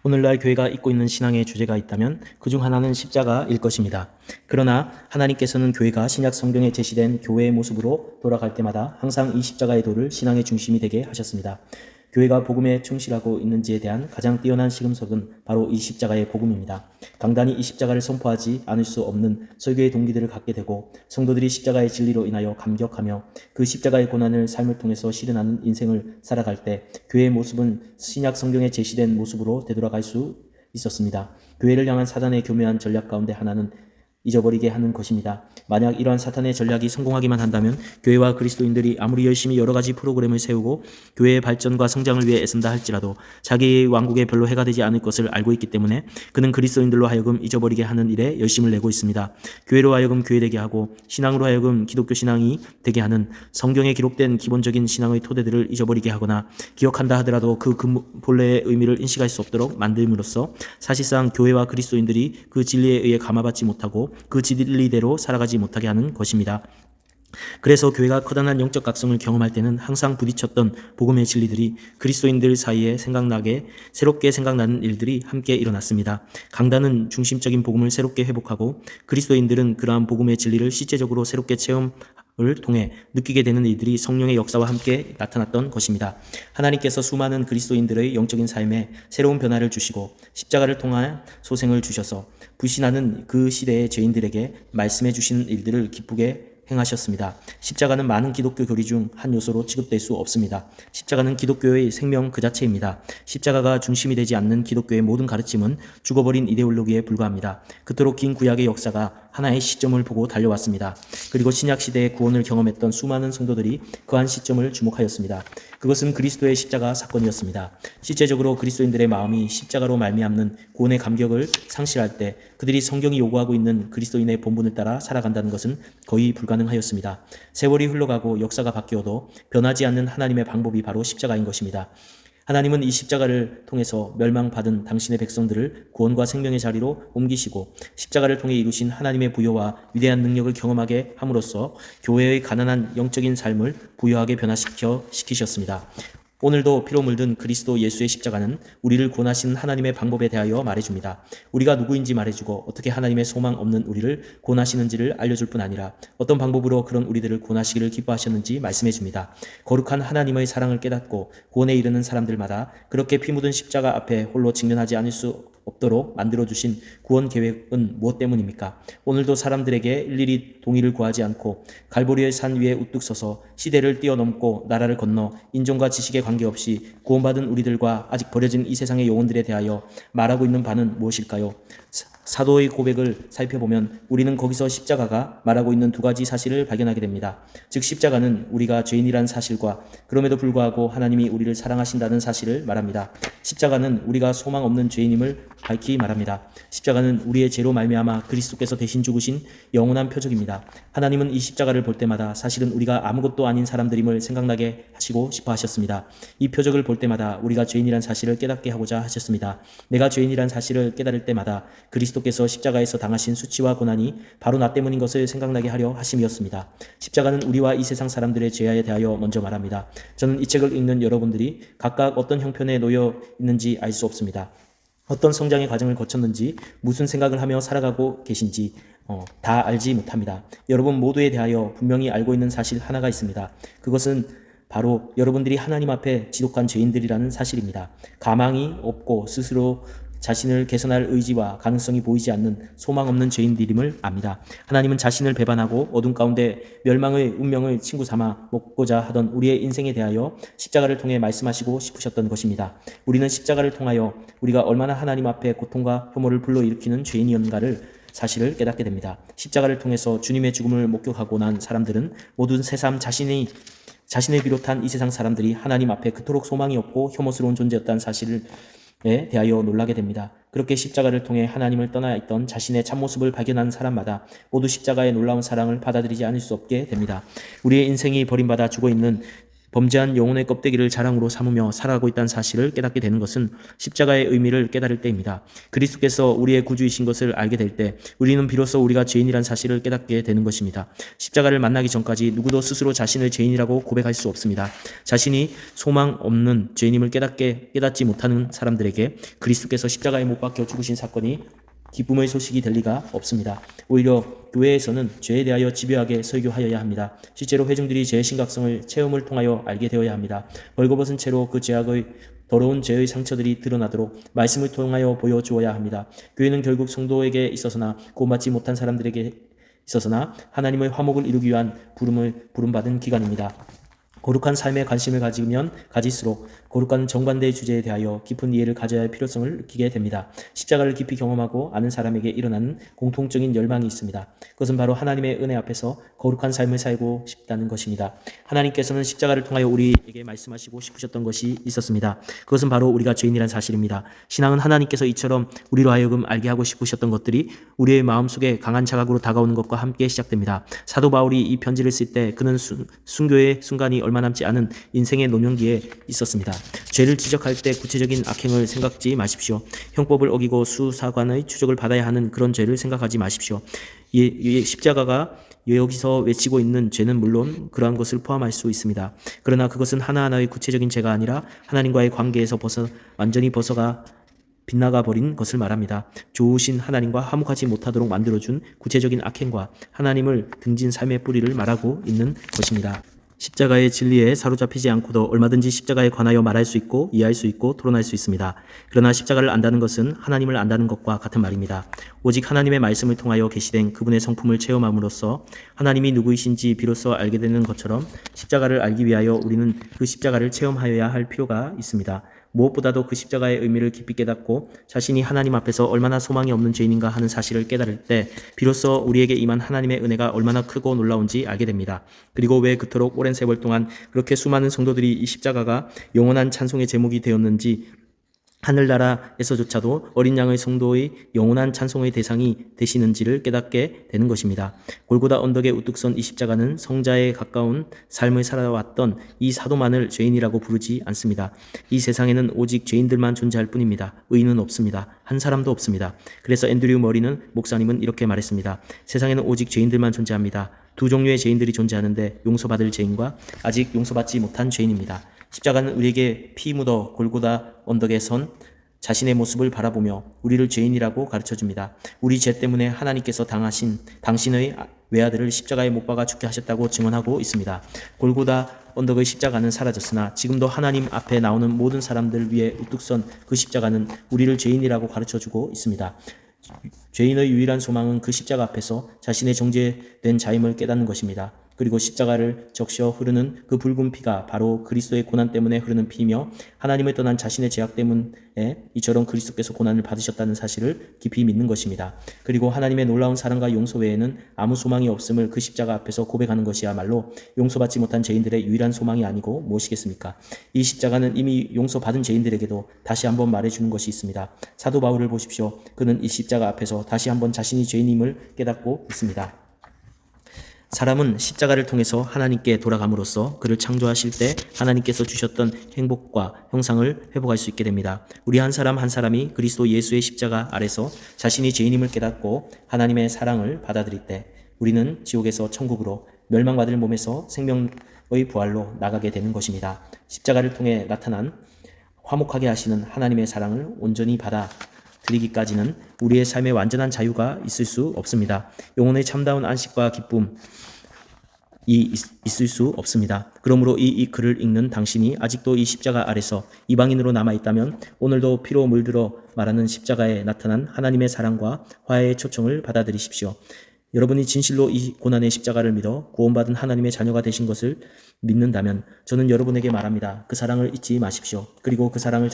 오늘날 교회가 잊고 있는 신앙의 주제가 있다면 그중 하나는 십자가일 것입니다. 그러나 하나님께서는 교회가 신약 성경에 제시된 교회의 모습으로 돌아갈 때마다 항상 이 십자가의 도를 신앙의 중심이 되게 하셨습니다. 교회가 복음에 충실하고 있는지에 대한 가장 뛰어난 시금석은 바로 이 십자가의 복음입니다. 강단이 이 십자가를 선포하지 않을 수 없는 설교의 동기들을 갖게 되고 성도들이 십자가의 진리로 인하여 감격하며 그 십자가의 고난을 삶을 통해서 실현하는 인생을 살아갈 때 교회의 모습은 신약 성경에 제시된 모습으로 되돌아갈 수 있었습니다. 교회를 향한 사단의 교묘한 전략 가운데 하나는 잊어버리게 하는 것입니다. 만약 이러한 사탄의 전략이 성공하기만 한다면 교회와 그리스도인들이 아무리 열심히 여러 가지 프로그램을 세우고 교회의 발전과 성장을 위해 애쓴다 할지라도 자기의 왕국에 별로 해가 되지 않을 것을 알고 있기 때문에 그는 그리스도인들로 하여금 잊어버리게 하는 일에 열심을 내고 있습니다. 교회로 하여금 교회되게 하고 신앙으로 하여금 기독교 신앙이 되게 하는 성경에 기록된 기본적인 신앙의 토대들을 잊어버리게 하거나 기억한다 하더라도 그 본래의 의미를 인식할 수 없도록 만듦으로써 사실상 교회와 그리스도인들이 그 진리에 의해 감화받지 못하고 그 진리대로 살아가지 못하게 하는 것입니다. 그래서 교회가 커다란 영적 각성을 경험할 때는 항상 부딪혔던 복음의 진리들이 그리스도인들 사이에 새롭게 생각나는 일들이 함께 일어났습니다. 강단은 중심적인 복음을 새롭게 회복하고 그리스도인들은 그러한 복음의 진리를 실제적으로 새롭게 체험을 통해 느끼게 되는 일들이 성령의 역사와 함께 나타났던 것입니다. 하나님께서 수많은 그리스도인들의 영적인 삶에 새로운 변화를 주시고 십자가를 통한 소생을 주셔서 불신하는 그 시대의 죄인들에게 말씀해 주시는 일들을 기쁘게 행하셨습니다. 십자가는 많은 기독교 교리 중 한 요소로 취급될 수 없습니다. 십자가는 기독교의 생명 그 자체입니다. 십자가가 중심이 되지 않는 기독교의 모든 가르침은 죽어버린 이데올로기에 불과합니다. 그토록 긴 구약의 역사가 하나의 시점을 보고 달려왔습니다. 그리고 신약 시대의 구원을 경험했던 수많은 성도들이 그 한 시점을 주목하였습니다. 그것은 그리스도의 십자가 사건이었습니다. 실제적으로 그리스도인들의 마음이 십자가로 말미암는 구원의 감격을 상실할 때 그들이 성경이 요구하고 있는 그리스도인의 본분을 따라 살아간다는 것은 거의 불가능하였습니다. 세월이 흘러가고 역사가 바뀌어도 변하지 않는 하나님의 방법이 바로 십자가인 것입니다. 하나님은 이 십자가를 통해서 멸망받은 당신의 백성들을 구원과 생명의 자리로 옮기시고 십자가를 통해 이루신 하나님의 부여와 위대한 능력을 경험하게 함으로써 교회의 가난한 영적인 삶을 부여하게 변화시키셨습니다. 오늘도 피로 물든 그리스도 예수의 십자가는 우리를 구원하시는 하나님의 방법에 대하여 말해줍니다. 우리가 누구인지 말해주고 어떻게 하나님의 소망 없는 우리를 구원하시는지를 알려줄 뿐 아니라 어떤 방법으로 그런 우리들을 구원하시기를 기뻐하셨는지 말씀해줍니다. 거룩한 하나님의 사랑을 깨닫고 구원에 이르는 사람들마다 그렇게 피 묻은 십자가 앞에 홀로 직면하지 않을 수 없도록 만들어주신 구원 계획은 무엇 때문입니까? 오늘도 사람들에게 일일이 동의를 구하지 않고 갈보리의 산 위에 우뚝 서서 시대를 뛰어넘고 나라를 건너 인종과 지식에 관계없이 구원받은 우리들과 아직 버려진 이 세상의 영혼들에 대하여 말하고 있는 바는 무엇일까요? 사도의 고백을 살펴보면 우리는 거기서 십자가가 말하고 있는 두 가지 사실을 발견하게 됩니다. 즉 십자가는 우리가 죄인이란 사실과 그럼에도 불구하고 하나님이 우리를 사랑하신다는 사실을 말합니다. 십자가는 우리가 소망 없는 죄인임을 밝히 말합니다. 십자가는 우리의 죄로 말미암아 그리스도께서 대신 죽으신 영원한 표적입니다. 하나님은 이 십자가를 볼 때마다 사실은 우리가 아무것도 아닌 사람들임을 생각나게 하시고 싶어 하셨습니다. 이 표적을 볼 때마다 우리가 죄인이란 사실을 깨닫게 하고자 하셨습니다. 내가 죄인이란 사실을 깨달을 때마다 그리스도께서 십자가에서 당하신 수치와 고난이 바로 나 때문인 것을 생각나게 하려 하심이었습니다. 십자가는 우리와 이 세상 사람들의 죄에 대하여 먼저 말합니다. 저는 이 책을 읽는 여러분들이 각각 어떤 형편에 놓여 있는지 알 수 없습니다. 어떤 성장의 과정을 거쳤는지 무슨 생각을 하며 살아가고 계신지 다 알지 못합니다. 여러분 모두에 대하여 분명히 알고 있는 사실 하나가 있습니다. 그것은 바로 여러분들이 하나님 앞에 지독한 죄인들이라는 사실입니다. 가망이 없고 스스로 자신을 개선할 의지와 가능성이 보이지 않는 소망 없는 죄인들임을 압니다. 하나님은 자신을 배반하고 어둠 가운데 멸망의 운명을 친구 삼아 먹고자 하던 우리의 인생에 대하여 십자가를 통해 말씀하시고 싶으셨던 것입니다. 우리는 십자가를 통하여 우리가 얼마나 하나님 앞에 고통과 혐오를 불러일으키는 죄인이었는가를 사실을 깨닫게 됩니다. 십자가를 통해서 주님의 죽음을 목격하고 난 사람들은 모든 새삼 자신을 비롯한 이 세상 사람들이 하나님 앞에 그토록 소망이 없고 혐오스러운 존재였다는 사실을 대하여 놀라게 됩니다. 그렇게 십자가를 통해 하나님을 떠나 있던 자신의 참모습을 발견한 사람마다 모두 십자가의 놀라운 사랑을 받아들이지 않을 수 없게 됩니다. 우리의 인생이 버림받아 죽어있는 범죄한 영혼의 껍데기를 자랑으로 삼으며 살아가고 있다는 사실을 깨닫게 되는 것은 십자가의 의미를 깨달을 때입니다. 그리스도께서 우리의 구주이신 것을 알게 될 때 우리는 비로소 우리가 죄인이란 사실을 깨닫게 되는 것입니다. 십자가를 만나기 전까지 누구도 스스로 자신을 죄인이라고 고백할 수 없습니다. 자신이 소망 없는 죄인임을 깨닫지 못하는 사람들에게 그리스도께서 십자가에 못 박혀 죽으신 사건이 기쁨의 소식이 될 리가 없습니다. 오히려 교회에서는 죄에 대하여 집요하게 설교하여야 합니다. 실제로 회중들이 죄의 심각성을 체험을 통하여 알게 되어야 합니다. 벌거벗은 채로 그 죄악의 더러운 죄의 상처들이 드러나도록 말씀을 통하여 보여주어야 합니다. 교회는 결국 성도에게 있어서나 구원받지 못한 사람들에게 있어서나 하나님의 화목을 이루기 위한 부름받은 기관입니다. 거룩한 삶에 관심을 가지면 가질수록 거룩한 정반대의 주제에 대하여 깊은 이해를 가져야 할 필요성을 느끼게 됩니다. 십자가를 깊이 경험하고 아는 사람에게 일어나는 공통적인 열망이 있습니다. 그것은 바로 하나님의 은혜 앞에서 거룩한 삶을 살고 싶다는 것입니다. 하나님께서는 십자가를 통하여 우리에게 말씀하시고 싶으셨던 것이 있었습니다. 그것은 바로 우리가 죄인이란 사실입니다. 신앙은 하나님께서 이처럼 우리로 하여금 알게 하고 싶으셨던 것들이 우리의 마음속에 강한 자각으로 다가오는 것과 함께 시작됩니다. 사도 바울이 이 편지를 쓸 때 그는 순교의 순간이 얼마 남지 않은 인생의 노년기에 있었습니다. 죄를 지적할 때 구체적인 악행을 생각지 마십시오. 형법을 어기고 수사관의 추적을 받아야 하는 그런 죄를 생각하지 마십시오. 십자가가 여기서 외치고 있는 죄는 물론 그러한 것을 포함할 수 있습니다. 그러나 그것은 하나하나의 구체적인 죄가 아니라 하나님과의 관계에서 완전히 벗어가 빗나가 버린 것을 말합니다. 좋으신 하나님과 화목하지 못하도록 만들어준 구체적인 악행과 하나님을 등진 삶의 뿌리를 말하고 있는 것입니다. 십자가의 진리에 사로잡히지 않고도 얼마든지 십자가에 관하여 말할 수 있고 이해할 수 있고 토론할 수 있습니다. 그러나 십자가를 안다는 것은 하나님을 안다는 것과 같은 말입니다. 오직 하나님의 말씀을 통하여 계시된 그분의 성품을 체험함으로써 하나님이 누구이신지 비로소 알게 되는 것처럼 십자가를 알기 위하여 우리는 그 십자가를 체험하여야 할 필요가 있습니다. 무엇보다도 그 십자가의 의미를 깊이 깨닫고 자신이 하나님 앞에서 얼마나 소망이 없는 죄인인가 하는 사실을 깨달을 때 비로소 우리에게 임한 하나님의 은혜가 얼마나 크고 놀라운지 알게 됩니다. 그리고 왜 그토록 오랜 세월 동안 그렇게 수많은 성도들이 이 십자가가 영원한 찬송의 제목이 되었는지, 하늘나라에서조차도 어린 양의 성도의 영원한 찬송의 대상이 되시는지를 깨닫게 되는 것입니다. 골고다 언덕에 우뚝 선 이 십자가는 성자에 가까운 삶을 살아왔던 이 사도만을 죄인이라고 부르지 않습니다. 이 세상에는 오직 죄인들만 존재할 뿐입니다. 의인은 없습니다. 한 사람도 없습니다. 그래서 앤드류 머리는 목사님은 이렇게 말했습니다. 세상에는 오직 죄인들만 존재합니다. 두 종류의 죄인들이 존재하는데 용서받을 죄인과 아직 용서받지 못한 죄인입니다. 십자가는 우리에게 피 묻어 골고다 언덕에 선 자신의 모습을 바라보며 우리를 죄인이라고 가르쳐줍니다. 우리 죄 때문에 하나님께서 당하신 당신의 외아들을 십자가에 못 박아 죽게 하셨다고 증언하고 있습니다. 골고다 언덕의 십자가는 사라졌으나 지금도 하나님 앞에 나오는 모든 사람들 위에 우뚝 선 그 십자가는 우리를 죄인이라고 가르쳐주고 있습니다. 죄인의 유일한 소망은 그 십자가 앞에서 자신의 정죄된 자임을 깨닫는 것입니다. 그리고 십자가를 적셔 흐르는 그 붉은 피가 바로 그리스도의 고난 때문에 흐르는 피이며 하나님을 떠난 자신의 죄악 때문에 이처럼 그리스도께서 고난을 받으셨다는 사실을 깊이 믿는 것입니다. 그리고 하나님의 놀라운 사랑과 용서 외에는 아무 소망이 없음을 그 십자가 앞에서 고백하는 것이야말로 용서받지 못한 죄인들의 유일한 소망이 아니고 무엇이겠습니까? 이 십자가는 이미 용서받은 죄인들에게도 다시 한번 말해주는 것이 있습니다. 사도 바울을 보십시오. 그는 이 십자가 앞에서 다시 한번 자신이 죄인임을 깨닫고 있습니다. 사람은 십자가를 통해서 하나님께 돌아감으로써 그를 창조하실 때 하나님께서 주셨던 행복과 형상을 회복할 수 있게 됩니다. 우리 한 사람 한 사람이 그리스도 예수의 십자가 아래서 자신이 죄인임을 깨닫고 하나님의 사랑을 받아들일 때 우리는 지옥에서 천국으로, 멸망받을 몸에서 생명의 부활로 나가게 되는 것입니다. 십자가를 통해 나타난 화목하게 하시는 하나님의 사랑을 온전히 받아들이기까지는 우리의 삶에 완전한 자유가 있을 수 없습니다. 영혼의 참다운 안식과 기쁨이 있을 수 없습니다. 그러므로 이 글을 읽는 당신이 아직도 이 십자가 아래서 이방인으로 남아있다면 오늘도 피로 물들어 말하는 십자가에 나타난 하나님의 사랑과 화해의 초청을 받아들이십시오. 여러분이 진실로 이 고난의 십자가를 믿어 구원받은 하나님의 자녀가 되신 것을 믿는다면 저는 여러분에게 말합니다. 그 사랑을 잊지 마십시오. 그리고 그 사랑을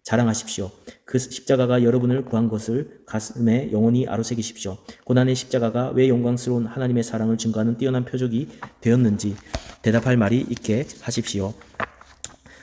자랑하십시오. 그 십자가가 여러분을 구한 것을 가슴에 영원히 아로새기십시오. 고난의 십자가가 왜 영광스러운 하나님의 사랑을 증거하는 뛰어난 표적이 되었는지 대답할 말이 있게 하십시오.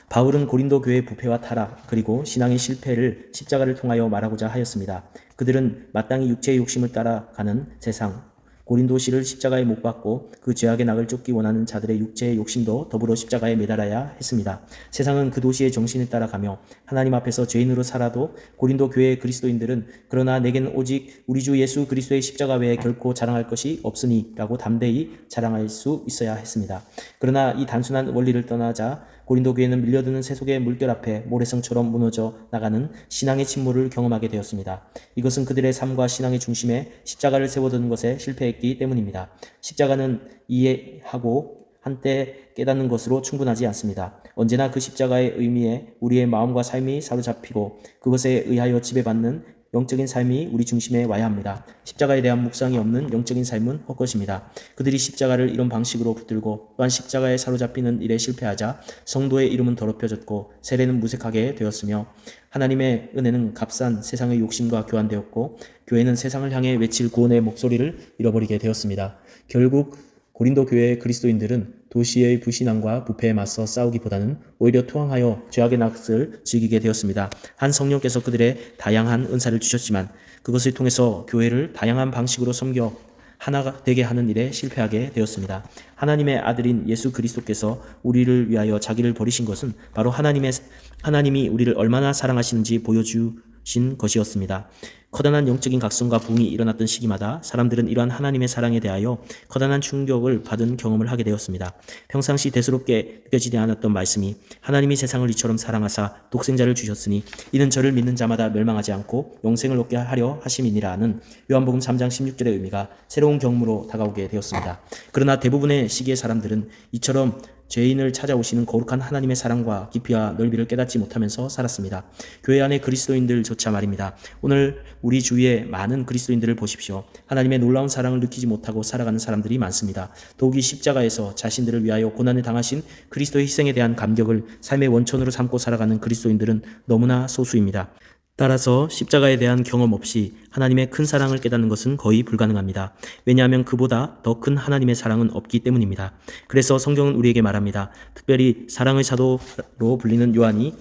바울은 고린도 교회의 부패와 타락 그리고 신앙의 실패를 십자가를 통하여 말하고자 하였습니다. 그들은 마땅히 육체의 욕심을 따라가는 세상, 고린도시를 십자가에 못 박고 그 죄악의 낙을 쫓기 원하는 자들의 육체의 욕심도 더불어 십자가에 매달아야 했습니다. 세상은 그 도시의 정신에 따라가며 하나님 앞에서 죄인으로 살아도 고린도 교회의 그리스도인들은 그러나 내게는 오직 우리 주 예수 그리스도의 십자가 외에 결코 자랑할 것이 없으니 라고 담대히 자랑할 수 있어야 했습니다. 그러나 이 단순한 원리를 떠나자 고린도 교회는 밀려드는 세속의 물결 앞에 모래성처럼 무너져 나가는 신앙의 침몰을 경험하게 되었습니다. 이것은 그들의 삶과 신앙의 중심에 십자가를 세워두는 것에 실패했기 때문입니다. 십자가는 이해하고 한때 깨닫는 것으로 충분하지 않습니다. 언제나 그 십자가의 의미에 우리의 마음과 삶이 사로잡히고 그것에 의하여 지배받는 영적인 삶이 우리 중심에 와야 합니다. 십자가에 대한 묵상이 없는 영적인 삶은 헛것입니다. 그들이 십자가를 이런 방식으로 붙들고 또한 십자가에 사로잡히는 일에 실패하자 성도의 이름은 더럽혀졌고 세례는 무색하게 되었으며 하나님의 은혜는 값싼 세상의 욕심과 교환되었고 교회는 세상을 향해 외칠 구원의 목소리를 잃어버리게 되었습니다. 결국 고린도 교회의 그리스도인들은 도시의 불신앙과 부패에 맞서 싸우기보다는 오히려 투항하여 죄악의 낯을 즐기게 되었습니다. 한 성령께서 그들의 다양한 은사를 주셨지만 그것을 통해서 교회를 다양한 방식으로 섬겨 하나가 되게 하는 일에 실패하게 되었습니다. 하나님의 아들인 예수 그리스도께서 우리를 위하여 자기를 버리신 것은 바로 하나님이 우리를 얼마나 사랑하시는지 보여주신 것이었습니다. 커다란 영적인 각성과 부흥이 일어났던 시기마다 사람들은 이러한 하나님의 사랑에 대하여 커다란 충격을 받은 경험을 하게 되었습니다. 평상시 대수롭게 느껴지지 않았던 말씀이 하나님이 세상을 이처럼 사랑하사 독생자를 주셨으니 이는 저를 믿는 자마다 멸망하지 않고 영생을 얻게 하려 하심이니라는 요한복음 3장 16절의 의미가 새로운 경험으로 다가오게 되었습니다. 그러나 대부분의 시기의 사람들은 이처럼 죄인을 찾아오시는 거룩한 하나님의 사랑과 깊이와 넓이를 깨닫지 못하면서 살았습니다. 교회 안의 그리스도인들조차 말입니다. 오늘 우리 주위에 많은 그리스도인들을 보십시오. 하나님의 놀라운 사랑을 느끼지 못하고 살아가는 사람들이 많습니다. 더욱이 십자가에서 자신들을 위하여 고난을 당하신 그리스도의 희생에 대한 감격을 삶의 원천으로 삼고 살아가는 그리스도인들은 너무나 소수입니다. 따라서 십자가에 대한 경험 없이 하나님의 큰 사랑을 깨닫는 것은 거의 불가능합니다. 왜냐하면 그보다 더 큰 하나님의 사랑은 없기 때문입니다. 그래서 성경은 우리에게 말합니다. 특별히 사랑의 사도로 불리는 요한이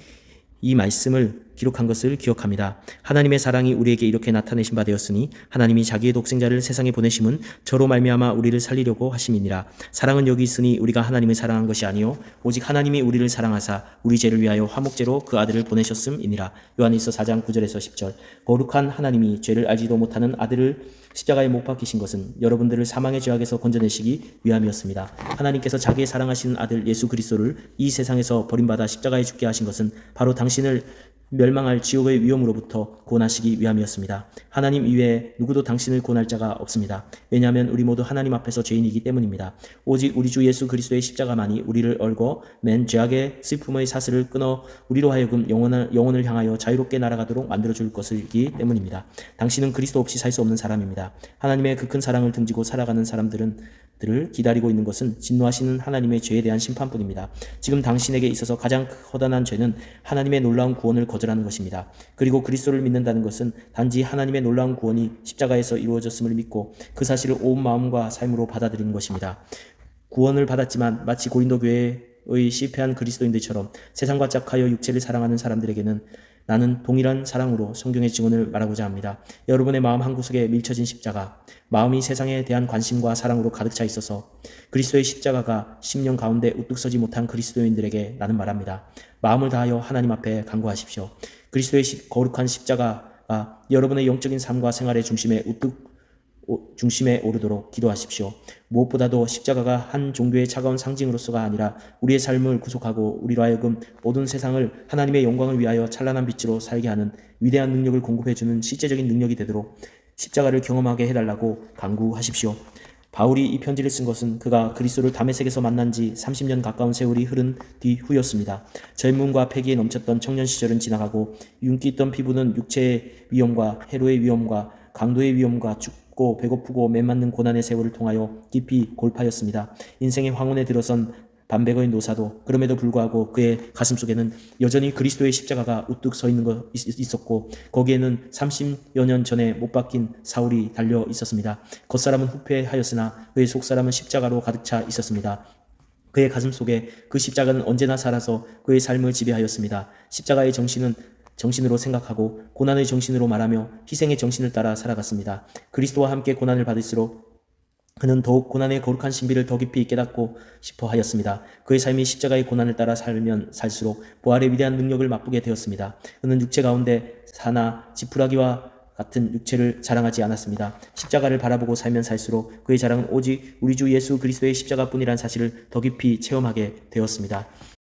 이 말씀을 기록한 것을 기억합니다. 하나님의 사랑이 우리에게 이렇게 나타내신 바 되었으니 하나님이 자기의 독생자를 세상에 보내심은 저로 말미암아 우리를 살리려고 하심이니라. 사랑은 여기 있으니 우리가 하나님을 사랑한 것이 아니요 오직 하나님이 우리를 사랑하사 우리 죄를 위하여 화목제로 그 아들을 보내셨음이니라. 요한일서 4장 9절에서 10절. 거룩한 하나님이 죄를 알지도 못하는 아들을 십자가에 못 박히신 것은 여러분들을 사망의 죄악에서 건져내시기 위함이었습니다. 하나님께서 자기의 사랑하시는 아들 예수 그리스도를 이 세상에서 버림받아 십자가에 죽게 하신 것은 바로 당신을 멸망할 지옥의 위험으로부터 구원하시기 위함이었습니다. 하나님 이외에 누구도 당신을 구원할 자가 없습니다. 왜냐하면 우리 모두 하나님 앞에서 죄인이기 때문입니다. 오직 우리 주 예수 그리스도의 십자가만이 우리를 얼고 맨 죄악의 슬픔의 사슬을 끊어 우리로 하여금 영혼을 향하여 자유롭게 날아가도록 만들어줄 것이기 때문입니다. 당신은 그리스도 없이 살 수 없는 사람입니다. 하나님의 그 큰 사랑을 등지고 살아가는 사람들을 기다리고 있는 것은 진노하시는 하나님의 죄에 대한 심판뿐입니다. 지금 당신에게 있어서 가장 허다한 죄는 하나님의 놀라운 구원을 거절하는 것입니다. 그리고 그리스도를 믿는다는 것은 단지 하나님의 놀라운 구원이 십자가에서 이루어졌음을 믿고 그 사실을 온 마음과 삶으로 받아들이는 것입니다. 구원을 받았지만 마치 고린도 교회의 실패한 그리스도인들처럼 세상과 짝하여 육체를 사랑하는 사람들에게는 나는 동일한 사랑으로 성경의 증언을 말하고자 합니다. 여러분의 마음 한구석에 밀쳐진 십자가, 마음이 세상에 대한 관심과 사랑으로 가득 차 있어서 그리스도의 십자가가 심령 가운데 우뚝 서지 못한 그리스도인들에게 나는 말합니다. 마음을 다하여 하나님 앞에 간구하십시오. 그리스도의 거룩한 십자가가 여러분의 영적인 삶과 생활의 중심에 오르도록 기도하십시오. 무엇보다도 십자가가 한 종교의 차가운 상징으로서가 아니라 우리의 삶을 구속하고 우리로 하여금 모든 세상을 하나님의 영광을 위하여 찬란한 빛으로 살게 하는 위대한 능력을 공급해주는 실제적인 능력이 되도록 십자가를 경험하게 해달라고 간구하십시오. 바울이 이 편지를 쓴 것은 그가 그리스도를 다메섹에서 만난 지 30년 가까운 세월이 흐른 뒤후였습니다. 젊음과 패기에 넘쳤던 청년 시절은 지나가고 윤기 있던 피부는 육체의 위험과 해로의 위험과 강도의 위험과 춥고 배고프고 매맞는 고난의 세월을 통하여 깊이 골파였습니다. 인생의 황혼에 들어선 반백의 노사도 그럼에도 불구하고 그의 가슴속에는 여전히 그리스도의 십자가가 우뚝 서 있는 것 있었고 거기에는 30여 년 전에 못 박힌 사울이 달려 있었습니다. 겉사람은 후패하였으나 그의 속사람은 십자가로 가득 차 있었습니다. 그의 가슴속에 그 십자가는 언제나 살아서 그의 삶을 지배하였습니다. 십자가의 정신으로 생각하고 고난의 정신으로 말하며 희생의 정신을 따라 살아갔습니다. 그리스도와 함께 고난을 받을수록 그는 더욱 고난의 거룩한 신비를 더 깊이 깨닫고 싶어 하였습니다. 그의 삶이 십자가의 고난을 따라 살면 살수록 부활의 위대한 능력을 맛보게 되었습니다. 그는 육체 가운데 사나 지푸라기와 같은 육체를 자랑하지 않았습니다. 십자가를 바라보고 살면 살수록 그의 자랑은 오직 우리 주 예수 그리스도의 십자가뿐이라는 사실을 더 깊이 체험하게 되었습니다.